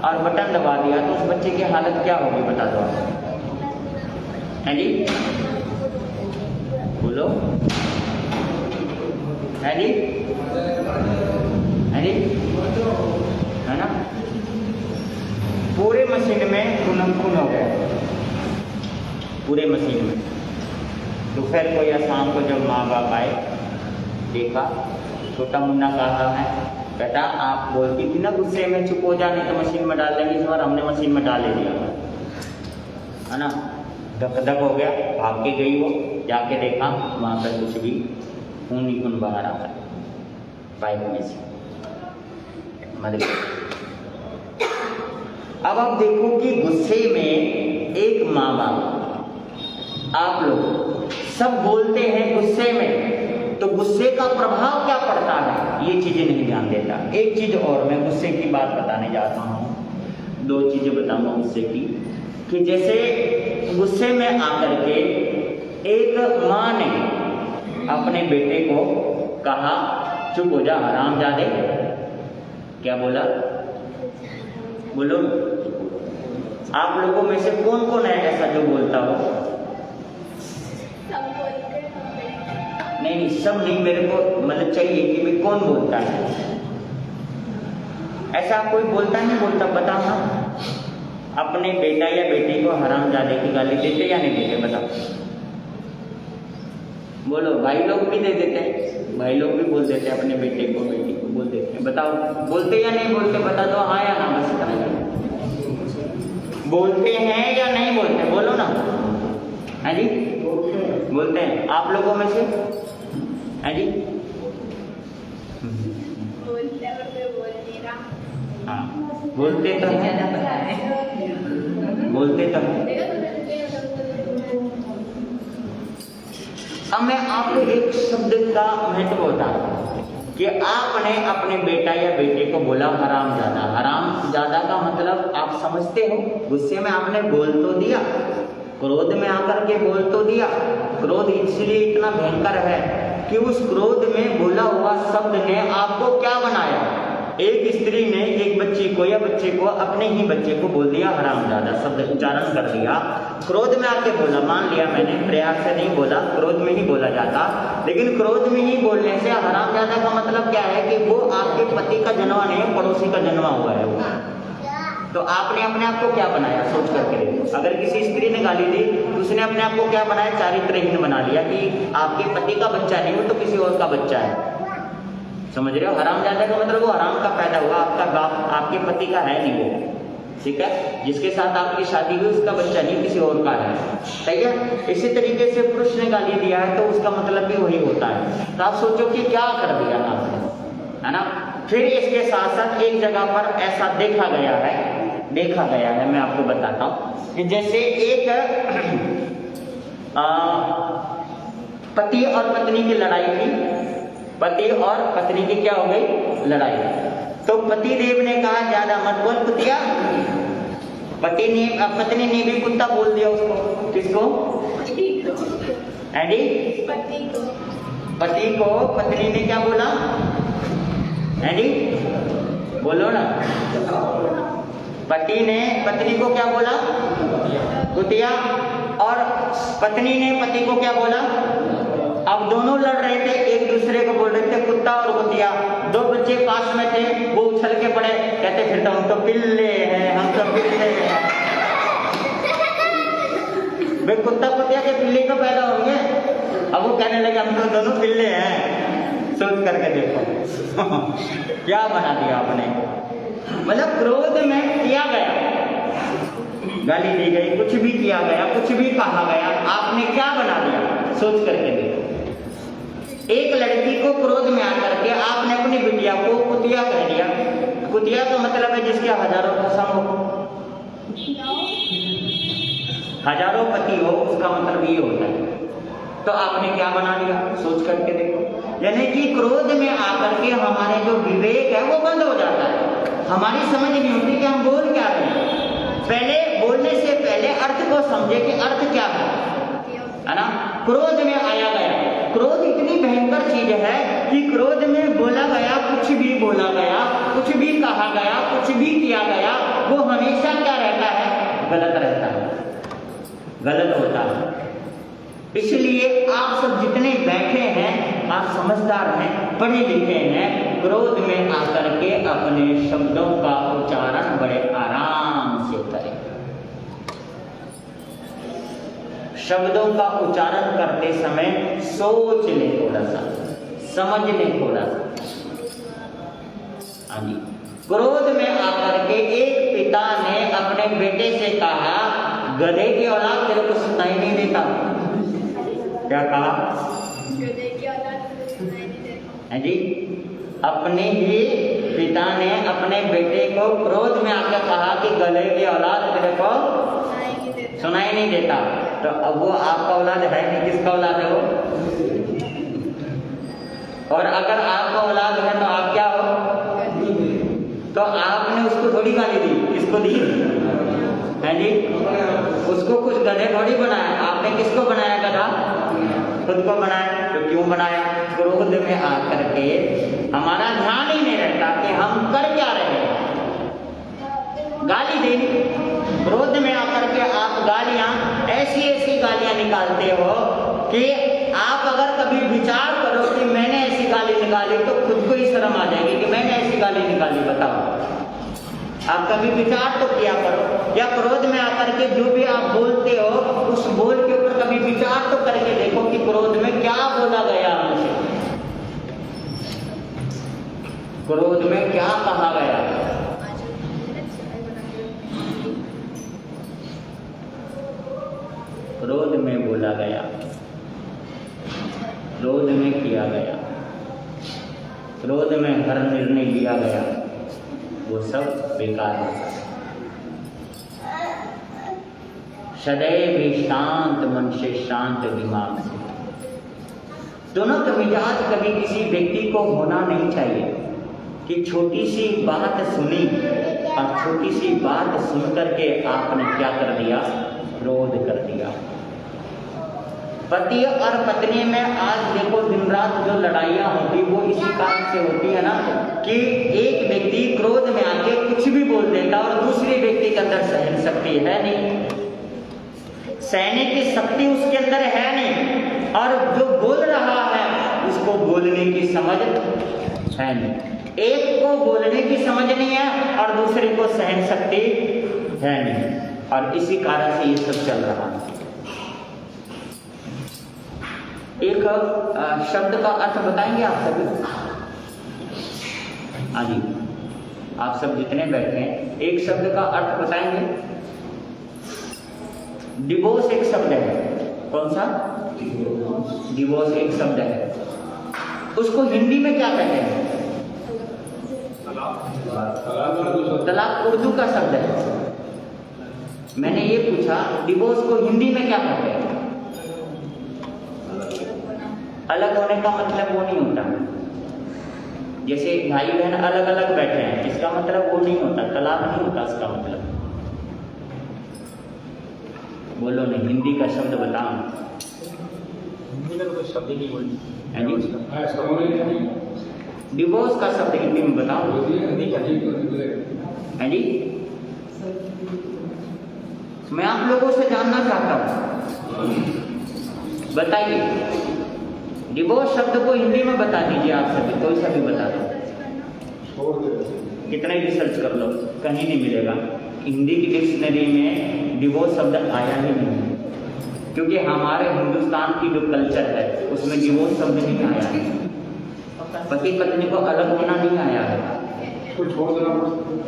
और बटन दबा दिया तो उस बच्चे की हालत क्या होगी, बता दो जी, बोलो जी, है ना। पूरे मशीन में खून हो गया, पूरे मशीन में। दोपहर को या शाम को जब माँ बाप आए, देखा छोटा मुन्ना कहा है, बेटा आप बोलती थी ना गुस्से में चुप हो जाने तो मशीन में डाल देंगे, इस बार हमने मशीन में डाल दिया, है ना। धक धक हो गया, भाग के गई वो, जाके देखा वहाँ पर कुछ भी खून ही खून बाहर आता है पाइप में से, मतलब। अब आप देखो कि गुस्से में एक माँ बाप, आप लोग सब बोलते हैं गुस्से में, तो गुस्से का प्रभाव क्या पड़ता है ये चीजें नहीं ध्यान देता। एक चीज और मैं गुस्से की बात बताने जाता हूँ, 2 चीजें बताऊंगा गुस्से की, कि जैसे गुस्से में आकर के एक माँ ने अपने बेटे को कहा चुप हो जा हरामजादे, क्या बोला, बोलो। आप लोगों में से कौन कौन है ऐसा जो बोलता हो? नहीं, सब नहीं, मेरे को मतलब चाहिए कि भाई कौन बोलता है ऐसा, कोई बोलता नहीं बोलता, बताओ ना। अपने बेटा या बेटी को हरामजादे की गाली देते या नहीं देते, बताओ, बोलो। भाई लोग भी दे देते हैं, भाई लोग भी बोल देते हैं, अपने बेटे को बेटी को बोल देते हैं, बताओ बोलते या नहीं बोलते, बता दो हाँ या ना, बस इतना। बोलते हैं या नहीं बोलते, बोलो ना। है जी, बोलते हैं आप लोगों में से, है जी, हाँ बोलते तो हैं, बोलते तो हैं। अब मैं आपको एक शब्द का महत्व बता रहा हूँ कि आपने अपने बेटा या बेटे को बोला हरामजादा। हरामजादा का मतलब आप समझते हो, गुस्से में आपने बोल तो दिया, क्रोध में आकर के बोल तो दिया। क्रोध इसलिए इतना भयंकर है कि उस क्रोध में बोला हुआ शब्द ने आपको क्या बनाया। एक स्त्री ने एक बच्ची को या बच्चे को, अपने ही बच्चे को बोल दिया हरामजादा, शब्द उच्चारण कर दिया, क्रोध में आके बोला। मान लिया मैंने, प्रयास से नहीं बोला, क्रोध में ही बोला जाता, लेकिन क्रोध में ही बोलने से हरामजादा का मतलब क्या है कि वो आपके पति का जन्मा नहीं है, पड़ोसी का जन्मा हुआ है वो। तो आपने अपने आप को क्या बनाया, सोच करके देखो। अगर किसी स्त्री ने गाली दी तो उसने अपने आप को क्या बनाया, चारित्रहीन बना लिया कि आपके पति का बच्चा नहीं, वो तो किसी और का बच्चा है। समझ रहे हो, हरामजादा का मतलब वो हराम का पैदा हुआ, आपका बाप, आपके पति का है नहीं वो, ठीक है। जिसके साथ आपकी शादी हुई उसका बच्चा नहीं, किसी और का है, ठीक है। इसी तरीके से पुरुष ने गाली दिया है तो उसका मतलब भी वही होता है। तो आप सोचो कि क्या कर दिया आपने, है ना। फिर इसके साथ साथ एक जगह पर ऐसा देखा गया है, मैं आपको बताता हूँ कि जैसे एक पति और पत्नी की लड़ाई थी, पति और पत्नी की क्या हो गई, लड़ाई। तो पति देव ने कहा ज्यादा मत बोल कुतिया, पत्नी ने भी कुत्ता बोल दिया उसको। किसको, एंडी, पति को पत्नी ने क्या बोला, एंडी बोलो ना। पति ने पत्नी को क्या बोला, कुतिया, और पत्नी ने पति को क्या बोला। अब दोनों लड़ रहे थे, एक दूसरे को बोल रहे थे कुत्ता और कुतिया। 2 बच्चे पास में थे, वो उछल के पड़े, कहते फिर तो हम तो पिल्ले हैं, हम तो पिल्ले हैं। वे कुत्ता कुतिया के पिल्ले तो पैदा होंगे। अब वो कहने लगे हम तो दोनों पिल्ले हैं। तो करके देखो क्या बना दिया आपने। मतलब क्रोध में किया गया, गाली दी गई, कुछ भी किया गया, कुछ भी कहा गया, आपने क्या बना दिया, सोच करके देखो। एक लड़की को क्रोध में आकर के आपने अपनी बिटिया को कुतिया कह दिया। कुतिया का मतलब है जिसके हजारों पसंद हो, हजारों पति हो, उसका मतलब ये होता है। तो आपने क्या बना लिया, सोच करके देखो। यानी कि क्रोध में आकर के हमारे जो विवेक है वो बंद हो जाता है, हमारी समझ नहीं होती कि हम बोल क्या रहे हैं। पहले बोलने से पहले अर्थ को समझे कि अर्थ क्या है ना। क्रोध में आया गया, क्रोध इतनी भयंकर चीज है कि क्रोध में बोला गया, कुछ भी बोला गया, कुछ भी कहा गया, कुछ भी किया गया, वो हमेशा क्या रहता है, गलत रहता है, गलत होता है। इसलिए आप सब जितने बैठे हैं, आप समझदार हैं, पढ़े लिखे हैं, क्रोध में आकर के अपने शब्दों का उच्चारण बड़े आराम से करें। शब्दों का उच्चारण करते समय सोच ले, थोड़ा सा समझ ले, थोड़ा सा। हाँ जी, क्रोध में आकर के एक पिता ने अपने बेटे से कहा, गधे की औलाद तेरे को सुनाई नहीं देता। क्या कहा, गधे की औलाद तेरे को सुनाई नहीं देता। हाँ जी, अपने ही पिता ने अपने बेटे को क्रोध में आकर कहा कि गधे की औलाद तेरे को सुनाई नहीं देता। तो अब वो आपका औलाद है कि किसका औलाद है वो? और अगर आपका औलाद है तो आप क्या हो? तो आपने उसको थोड़ी गाली दी, किसको दी है जी? उसको कुछ गधे थोड़ी बनाया, आपने किसको बनाया गधा? खुद को बनाया। तो क्यों बनाया? क्रोध में आकर के हमारा ध्यान ही नहीं रहता कि हम कर क्या रहे हैं, गाली देनी। क्रोध में आकर के आप गालियां, ऐसी ऐसी गालियां निकालते हो कि आप अगर कभी विचार करो कि मैंने ऐसी गाली निकाली तो खुद को ही शर्म आ जाएगी कि मैंने ऐसी गाली निकाली। बताओ, आप कभी विचार तो किया करो। या क्रोध में आकर के जो भी आप बोलते हो, उस बोल के ऊपर कभी विचार तो करके देखो कि क्रोध में क्या बोला गया हमसे, क्रोध में क्या कहा गया। क्रोध में बोला गया, क्रोध में किया गया, क्रोध में हर निर्णय लिया गया, वो सब बेकार होता है। सदैव शांत मन से, शांत दिमाग से। दोनों का मिजाज कभी किसी व्यक्ति को होना नहीं चाहिए कि छोटी सी बात सुनी और छोटी सी बात सुन करके आपने क्या कर दिया, क्रोध कर दिया। पति और पत्नी में आज देखो दिन रात जो लड़ाइयाँ होती वो इसी कारण से होती है ना, कि एक व्यक्ति क्रोध में आके कुछ भी बोल देता और दूसरे व्यक्ति के अंदर सहन शक्ति है नहीं, सहने की शक्ति उसके अंदर है नहीं, और जो बोल रहा है उसको बोलने की समझ है नहीं। एक को बोलने की समझ नहीं है और दूसरे को सहन शक्ति है नहीं, और इसी कारण से ये सब चल रहा है। एक शब्द का अर्थ बताएंगे आप सभी? हाँ जी, आप सब जितने बैठे हैं एक शब्द का अर्थ बताएंगे। डिवोर्स एक शब्द है। कौन सा? डिवोर्स एक शब्द है। उसको हिंदी में क्या कहते हैं? तलाक उर्दू का शब्द है। मैंने ये पूछा डिवोर्स को हिंदी में क्या कहते हैं? अलग होने का मतलब वो नहीं होता, जैसे भाई बहन अलग अलग बैठे हैं इसका मतलब वो नहीं होता, तलाक नहीं होता इसका मतलब। बोलो नहीं, हिंदी का शब्द बताओ। हिंदी में तो कोई शब्द ही नहीं बोलती। डिवोर्स का शब्द हिंदी में बताओ। है जी, मैं आप लोगों से जानना चाहता हूँ, बताइए डिवोर्स शब्द को हिंदी में बता दीजिए। आप सभी कोई सा भी बता दो, कितने भी सर्च कर लो कहीं नहीं मिलेगा। हिंदी की डिक्शनरी में डिवोर्स शब्द आया ही नहीं, क्योंकि हमारे हिंदुस्तान की जो कल्चर है उसमें डिवोर्स शब्द नहीं आया है। पति पत्नी को अलग होना नहीं आया है, कुछ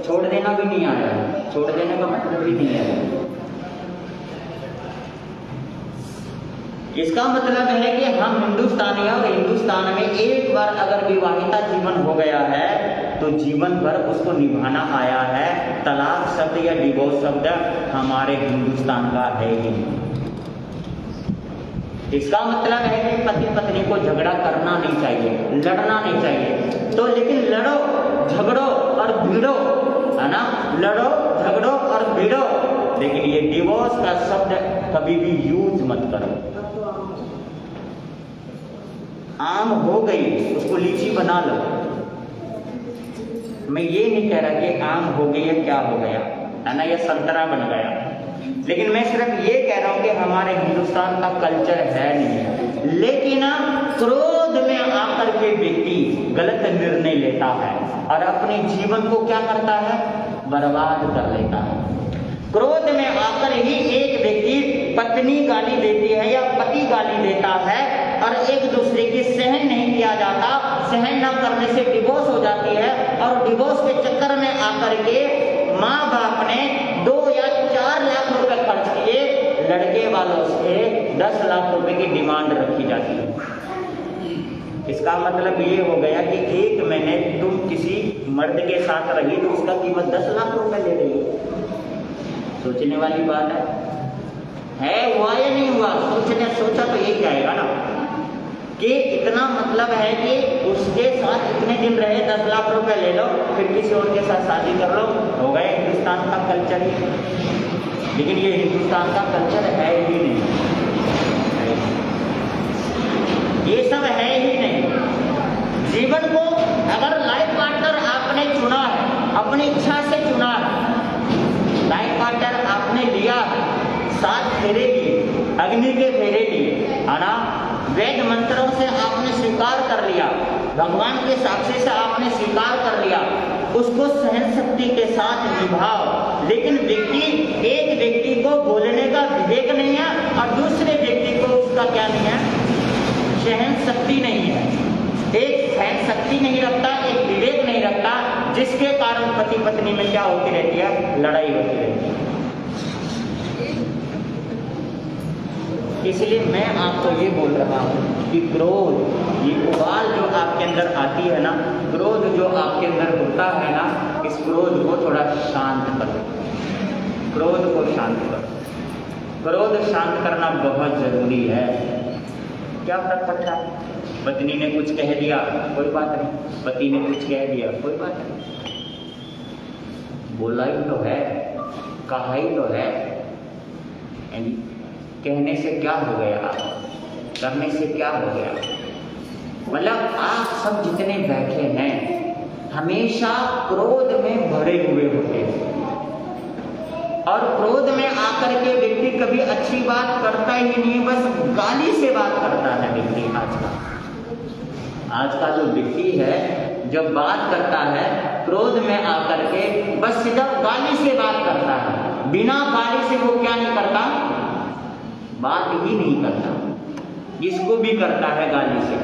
छोड़ देना भी नहीं आया है, छोड़ देने का मतलब भी नहीं है। इसका मतलब है कि हम हिंदुस्तानी हैं और हिंदुस्तान में एक बार अगर विवाहिता जीवन हो गया है तो जीवन भर उसको निभाना आया है। तलाक शब्द या डिवोर्स शब्द हमारे हिंदुस्तान का है ही नहीं। इसका मतलब है कि पति पत्नी को झगड़ा करना नहीं चाहिए, लड़ना नहीं चाहिए। तो लेकिन लड़ो, झगड़ो और भिड़ो, है ना, लड़ो, झगड़ो और भिड़ो, लेकिन ये डिवोर्स का शब्द कभी भी यूज मत करो। आम हो गई, उसको लीची बना लो। मैं ये नहीं कह रहा कि आम हो गई है क्या हो गया, है ना, या संतरा बन गया, लेकिन मैं सिर्फ ये कह रहा हूं कि हमारे हिंदुस्तान का कल्चर है नहीं। लेकिन क्रोध में आकर के व्यक्ति गलत निर्णय लेता है और अपने जीवन को क्या करता है, बर्बाद कर लेता है। क्रोध में आकर ही एक व्यक्ति पत्नी गाली देती है या पति गाली देता है और एक दूसरे की सहन नहीं किया जाता, सहन न करने से डिवोर्स हो जाती है और डिवोर्स के चक्कर में आकर के माँ बाप ने 2 या 4 लाख रुपए खर्च किए, लड़के वालों से 10 लाख रुपए की डिमांड रखी जाती है। इसका मतलब ये हो गया कि 1 महीने तुम किसी मर्द के साथ रही तो उसका कीमत 10 लाख रुपए ले रही है। सोचने वाली बात है हुआ या नहीं हुआ, सोचा तो ये जाएगा ना कि इतना मतलब है कि उसके साथ इतने दिन रहे, 10 लाख रुपए ले लो, फिर किसी और के साथ शादी कर लो, हो गया हिंदुस्तान का कल्चर ही। लेकिन ये हिंदुस्तान का कल्चर है ही नहीं, ये सब है ही नहीं। जीवन को अगर लाइफ पार्टनर आपने चुना है, अपनी इच्छा से चुना है, लाइफ पार्टनर आपने लिया, 7 फेरे लिए, अग्नि के फेरे लिए, है ना, वेद मंत्रों से आपने स्वीकार कर लिया, भगवान के साक्षी से आपने स्वीकार कर लिया, उसको सहन शक्ति के साथ निभाओ। लेकिन एक व्यक्ति को बोलने का विवेक नहीं है और दूसरे व्यक्ति को उसका क्या नहीं है, सहन शक्ति नहीं है। एक सहन शक्ति नहीं रखता, एक विवेक नहीं रखता, जिसके कारण पति पत्नी में क्या होती रहती है, लड़ाई होती रहती है। इसलिए मैं आपको ये बोल रहा हूँ कि क्रोध, ये उबाल जो आपके अंदर आती है ना, क्रोध जो आपके अंदर होता है ना, इस क्रोध को थोड़ा शांत करो, क्रोध को शांत करो। क्रोध शांत करना बहुत जरूरी है। क्या फर्क पड़ता है, पत्नी ने कुछ कह दिया कोई बात नहीं, पति ने कुछ कह दिया कोई बात नहीं, बोला ही तो है, कहा ही तो है। कहने से क्या हो गया, करने से क्या हो गया। मतलब आप सब जितने बैठे हैं हमेशा क्रोध में भरे हुए होते हैं और क्रोध में आकर के व्यक्ति कभी अच्छी बात करता ही नहीं, बस गाली से बात करता है व्यक्ति। आज का जो व्यक्ति है जब बात करता है क्रोध में आकर के बस सीधा गाली से बात करता है, बिना गाली से वो क्या नहीं करता, बात ही नहीं करता। जिसको भी करता है गाली से,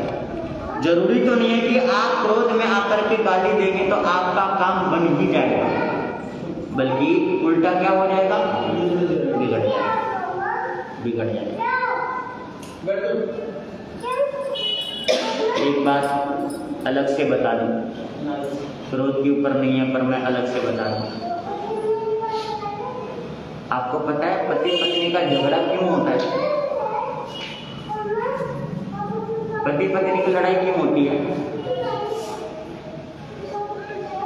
जरूरी तो नहीं है कि आप क्रोध में आकर के गाली देंगे तो आपका काम बन ही जाएगा, बल्कि उल्टा क्या हो जाएगा, बिगड़ जाएगा। एक बात अलग से बता दूं, क्रोध के ऊपर नहीं है पर मैं अलग से बता दूं। आपको पता है पति पत्नी का झगड़ा क्यों होता है, पति पत्नी की लड़ाई क्यों होती है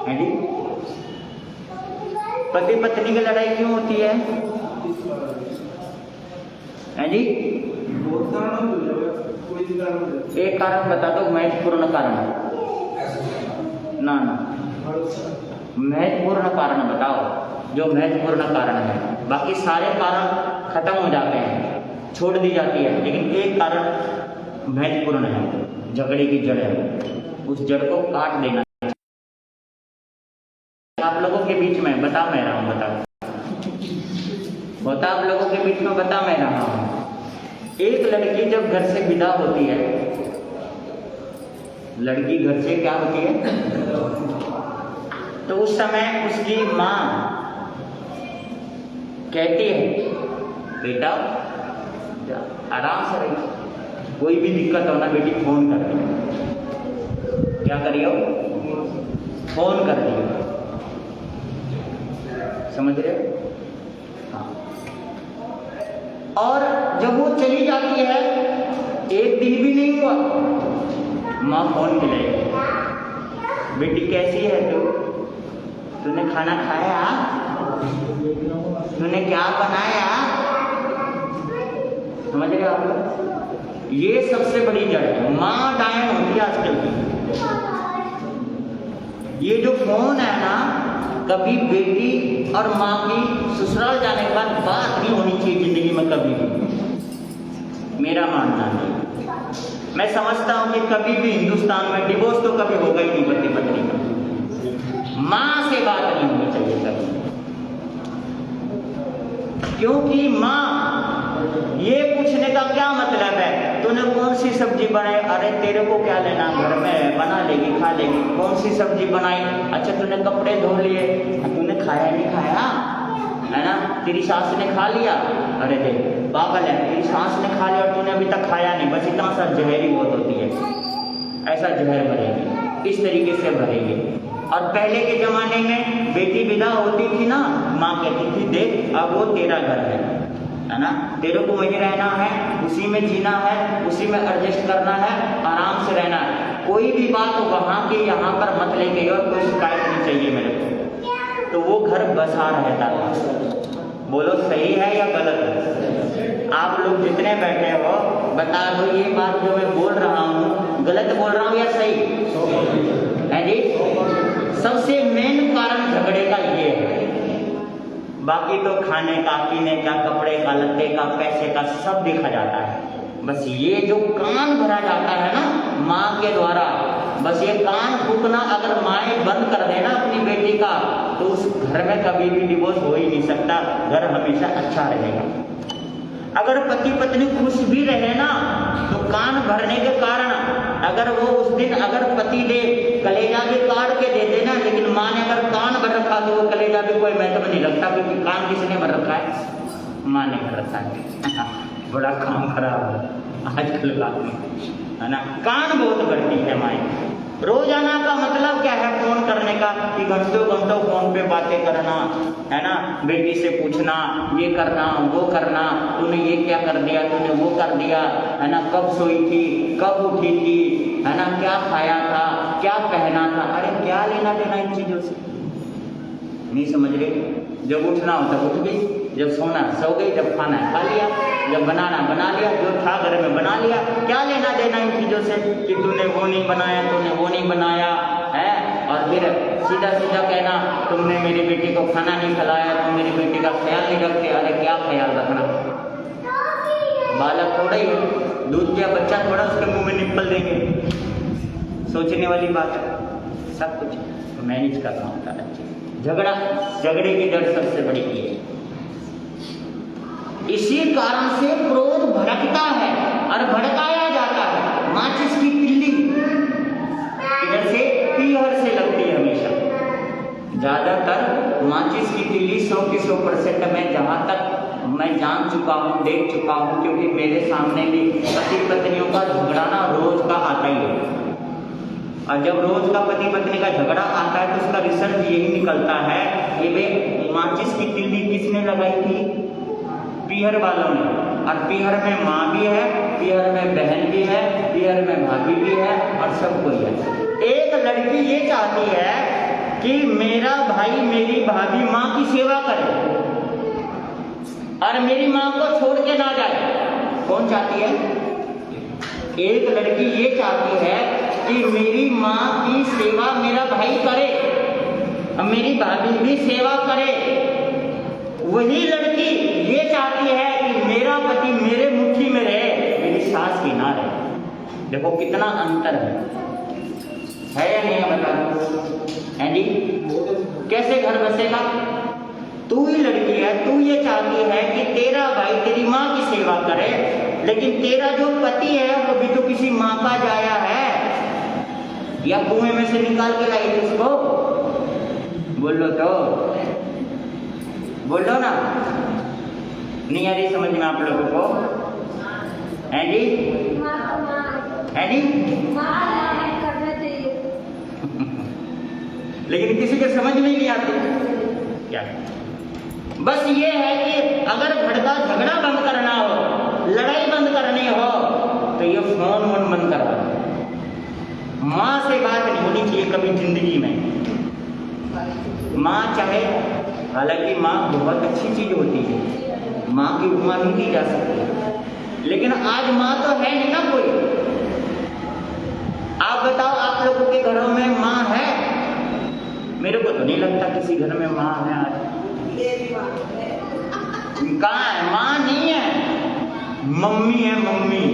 जी? पति पत्नी की लड़ाई क्यों होती है जी? एक कारण बता दो, महत्वपूर्ण कारण ना, महत्वपूर्ण कारण बताओ, जो महत्वपूर्ण कारण है। बाकी सारे कारण खत्म हो जाते हैं, छोड़ दी जाती है, लेकिन एक कारण महत्वपूर्ण है, झगड़े की जड़ है, उस जड़ को काट देना। आप लोगों के बीच में बता मैं रहा हूँ, बता आप लोगों के बीच में बता मैं रहा हूँ। एक लड़की जब घर से विदा होती है लड़की घर से क्या होती है? तो उस समय उसकी माँ कहती है बेटा आराम से रहिए, कोई भी दिक्कत हो ना बेटी फोन कर दियो। क्या करियो? फोन कर दियो। समझ रहे हो? हाँ। और जब वो चली जाती है, एक दिन भी नहीं हुआ, माँ फोन मिलाई, बेटी कैसी है तू? तूने खाना खाया? तूने क्या बनाया? समझ रहे हो आप लोग? ये सबसे बड़ी जड़ है। माँ डायन होती है आजकल की। ये जो फोन है ना, कभी बेटी और माँ की ससुराल जाने के बाद बात नहीं होनी चाहिए जिंदगी में कभी भी, मेरा मानना नहीं। मैं समझता हूं कि कभी भी हिंदुस्तान में डिवोर्स तो कभी होगा ही नहीं पति पत्नी का। माँ से बात नहीं होनी चाहिए कभी, क्योंकि माँ ये पूछने का क्या मतलब है तूने कौन सी सब्जी बनाई? अरे तेरे को क्या लेना, घर में बना लेगी, खा लेगी। कौन सी सब्जी बनाई? अच्छा तूने कपड़े धो लिए, तूने खाया नहीं खाया है ना? तेरी सास ने खा लिया, अरे देख पागल है, तेरी सास ने खा लिया और तूने अभी तक खाया नहीं, बस इतना सा जहरी बहुत होती है, ऐसा जहर भरेंगे, इस तरीके से भरेंगे। और पहले के जमाने में बेटी विदा होती थी ना, माँ कहती थी देख अब वो तेरा घर है ना, तेरे को वहीं रहना है, उसी में जीना है, उसी में एडजस्ट करना है, आराम से रहना है, कोई भी बात हो वहाँ के यहाँ पर मत लेके और कोई शिकायत नहीं चाहिए मेरे को। तो वो घर बसा रहता था। बोलो सही है या गलत है? आप लोग जितने बैठे हो बता दो ये बात जो मैं बोल रहा हूँ गलत बोल रहा हूँ या सही है जी? सबसे मेन कारण झगड़े का ये है, बाकी तो खाने का, पीने का, कपड़े का, लत्ते का, पैसे का सब देखा जाता है। बस ये जो कान भरा जाता है ना माँ के द्वारा, बस ये कान फूकना अगर माएँ बंद कर देना अपनी बेटी का, तो उस घर में कभी भी डिवोर्स हो ही नहीं सकता, घर हमेशा अच्छा रहेगा। अगर पति पत्नी खुश भी रहे ना, तो कान भरने के कारण अगर वो उस दिन अगर पति दे कलेजा भी काट के दे देना, लेकिन माँ ने अगर कान भर रखा तो वो कलेजा भी कोई महत्व नहीं रखता, क्योंकि कान किसने भर रखा है? माँ ने भर रखा है। बड़ा काम खराब है आजकल का, है ना? कान बहुत भरती है माएँ। रोजाना का मतलब क्या है फोन करने का कि घंटों घंटों फोन पे बातें करना, है ना? बेटी से पूछना, ये करना, वो करना, तूने ये क्या कर दिया, तूने वो कर दिया, है ना? कब सोई थी, कब उठी थी, है ना? क्या खाया था, क्या पहना था? अरे क्या लेना देना इन चीजों से? नहीं समझ रहे? जब उठना हो तब उठ गई, जब सोना सो गई, जब खाना खा लिया, जब बनाना बना लिया, जो था घर में बना लिया। क्या लेना देना इन चीज़ों से कि तूने वो नहीं बनाया, तूने वो नहीं बनाया है? और फिर सीधा सीधा कहना तुमने मेरी बेटी को खाना नहीं खिलाया, तुम मेरी बेटी का ख्याल नहीं रखते। अरे क्या ख्याल रखना, बालक थोड़ा ही है, दूध दिया बच्चा थोड़ा उसके मुंह में निप्पल देंगे। सोचने वाली बात है, सब कुछ मैनेज करना होता है। झगड़े की जड़ सबसे बड़ी की है। इसी कारण से क्रोध भड़कता है और भड़काया जाता है। माचिस की तिल्ली इधर से पीहर से लगती है हमेशा। ज्यादातर माचिस की तिल्ली 100% में जहां तक मैं जान चुका हूँ, देख चुका हूँ, क्योंकि मेरे सामने भी पति पत्नियों का झगड़ाना रोज का आता ही है। और जब रोज का पति पत्नी का झगड़ा आता है तो उसका रिजल्ट यही निकलता है कि वे माचिस की तिल्ली किसने लगाई थी? पीहर वालों ने। और पीहर में माँ भी है, पीहर में बहन भी है, पीहर में भाभी भी है और सब कोई है। एक लड़की ये चाहती है कि मेरा भाई मेरी भाभी माँ की सेवा करे और मेरी माँ को छोड़ के ना जाए। कौन चाहती है? एक लड़की ये चाहती है कि मेरी माँ की सेवा मेरा भाई करे और मेरी भाभी भी सेवा करे। वही लड़की ये चाहती है कि मेरा पति मेरे मुट्ठी में रहे, मेरी सास की ना रहे। देखो कितना अंतर है या नहीं है? बता है जी? कैसे घर बसेगा? तू ही लड़की है, तू ये चाहती है कि तेरा भाई तेरी माँ की सेवा करे, लेकिन तेरा जो पति है वो भी तो किसी माँ का जाया है या कुएं में से निकाल के लाई थी उसको? बोलो तो, बोलो ना। नहीं आ रही समझ में आप लोगों को? है जी? है जी? लेकिन किसी के समझ में नहीं आती क्या? बस ये है कि अगर घर का झगड़ा बंद करना हो, लड़ाई बंद करनी हो, तो ये फोन वोन बंद करा। माँ से बात नहीं होनी चाहिए कभी जिंदगी में। माँ चाहे, हालांकि माँ बहुत अच्छी चीज होती है, माँ की उपमा ही नहीं जा सकती, लेकिन आज माँ तो है नहीं ना कोई। आप बताओ, आप लोगों के घरों में माँ है? मेरे को तो नहीं लगता किसी घर में माँ है आज। कहाँ है? माँ नहीं है, मम्मी है। Mummy,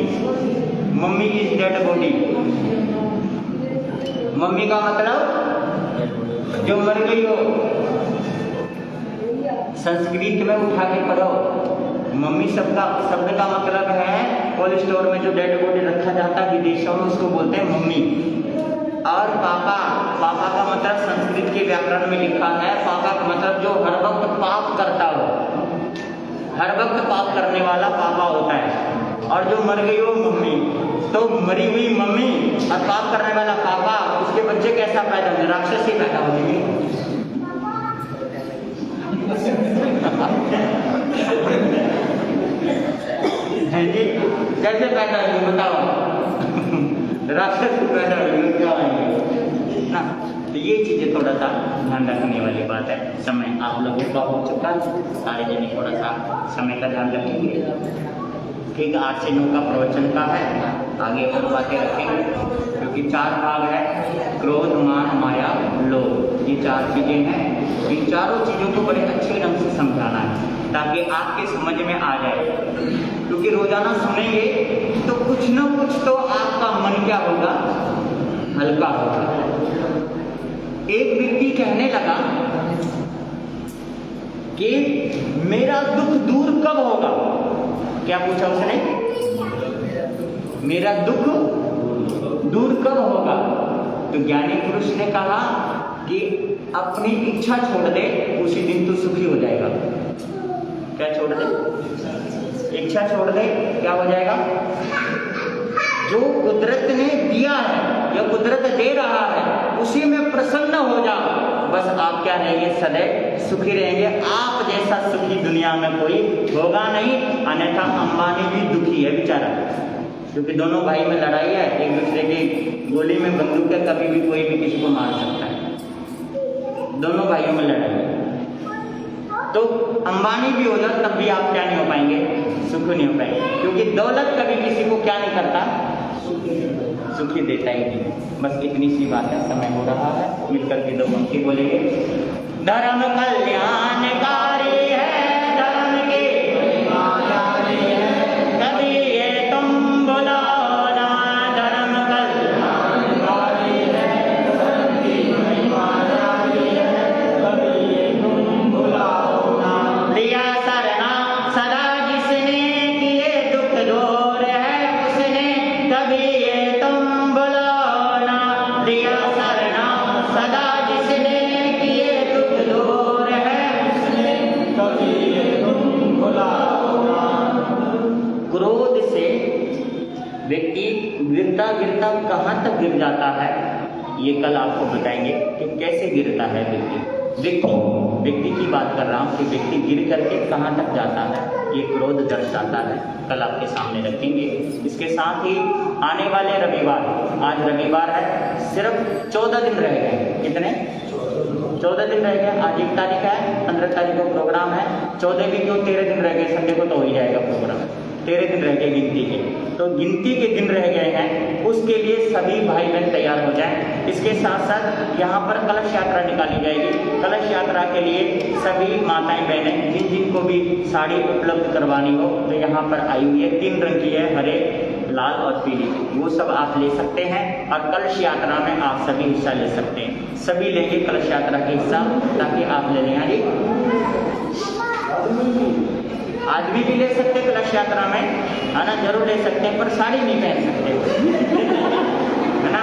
mummy is dead body. Mummy का मतलब जो मर गई हो। संस्कृत में उठा के पढ़ो, मम्मी शब्द का मतलब है कोल्ड स्टोर में जो डेड बॉडी रखा जाता है विदेशों में, उसको बोलते हैं मम्मी। और पापा, पापा का मतलब संस्कृत के व्याकरण में लिखा है, पापा का मतलब जो हर वक्त पाप करता हो, हर वक्त पाप करने वाला पापा होता है। और जो मर गई हो मम्मी, तो मरी हुई मम्मी और पाप करने वाला पापा, उसके बच्चे कैसा पैदा होंगे? राक्षस ही पैदा होंगे। है जी? कैसे पैदा होंगे बताओ? राक्षस पैदा होंगे, क्या होंगे ना? तो ये चीजें थोड़ा सा ध्यान रखने वाली बात है। समय आप लोगों का हो चुका, सारे जने थोड़ा सा समय का ध्यान रखेंगे। ठीक, 8 से 9 का प्रवचन का है, आगे और बातें रखेंगे, क्योंकि 4 भाग है, क्रोध, मान, माया, लोभ, ये 4 चीजें हैं। इन चारों चीजों को बड़े अच्छे ढंग से समझाना है ताकि आपके समझ में आ जाए, क्योंकि रोजाना सुनेंगे तो कुछ न कुछ तो आपका मन क्या होगा? हल्का होगा। एक व्यक्ति कहने लगा कि मेरा दुख दूर कब होगा? क्या पूछा उसने? मेरा दुख दूर कब होगा? तो ज्ञानी पुरुष ने कहा कि अपनी इच्छा छोड़ दे, उसी दिन तू सुखी हो जाएगा। क्या छोड़ दे? इच्छा छोड़ दे, क्या हो जाएगा? जो कुदरत ने दिया है या कुदरत दे रहा है, उसी में प्रसन्न हो जाओ, बस आप क्या रहेंगे? सदैव सुखी रहेंगे। आप जैसा सुखी दुनिया में कोई होगा नहीं, अन्यथा अंबानी भी दुखी है बेचारा, क्योंकि दोनों भाई में लड़ाई है, एक दूसरे की गोली में बंदूक है, कभी भी कोई भी किसी को मार सकता है, दोनों भाइयों में लड़ाई है। तो अंबानी भी हो जाए तब भी आप क्या नहीं हो पाएंगे? सुख नहीं हो पाएंगे, क्योंकि दौलत कभी किसी को क्या नहीं करता? सुखी देता ही नहीं। बस इतनी सी बात है, समय हो रहा है, मिलकर के 2 पंक्ति बोलेंगे। धर्म कल्याणकारी है, धर्म की कल्याणकारी है, कभी ये तुम बोलो ना, धर्म कल्याणकारी है, धर्म की कल्याणकारी है, कभी ये तुम बुलाओ ना। लिया सरना सदा जिसने किए दुख दूर है उसने, कभी ये तुम बुलाओ ना। लिया सरना सदा जिसने किए दुख दूर है उसने, कभी ये तुम बुलाओ ना। क्रोध से व्यक्ति गिरता गिरता कहाँ तक गिर जाता है, ये कल आपको बताएंगे कि कैसे गिरता है व्यक्ति की बात कर रहा हूँ कि व्यक्ति गिर करके कहाँ तक जाता है, ये क्रोध दर्शाता है। कल आपके सामने रखेंगे। इसके साथ ही आने वाले रविवार, आज रविवार है, सिर्फ 14 दिन रह गए। कितने? 14 दिन रह गए। आज 1 तारीख है, 15 तारीख को प्रोग्राम है, 14 भी क्यों, 13 दिन रह गए, संडे को तो हो ही जाएगा प्रोग्राम। 13 दिन रह गए गिनती के, तो गिनती के दिन रह गए हैं, उसके लिए सभी भाई बहन तैयार हो जाएं। इसके साथ साथ यहाँ पर कलश यात्रा निकाली जाएगी। कलश यात्रा के लिए सभी माताएं बहनें जिन जिनको भी साड़ी उपलब्ध करवानी हो तो यहाँ पर आई हुई है, 3 रंग की है, हरे, लाल और पीली, वो सब आप ले सकते हैं। और कलश यात्रा में आप सभी हिस्सा ले सकते हैं, सभी लेंगे कलश यात्रा के हिस्सा, ताकि आप ले लें। अरे आदमी भी ले सकते कलश यात्रा में, है ना, जरूर ले सकते हैं, पर साड़ी नहीं पहन सकते, है ना।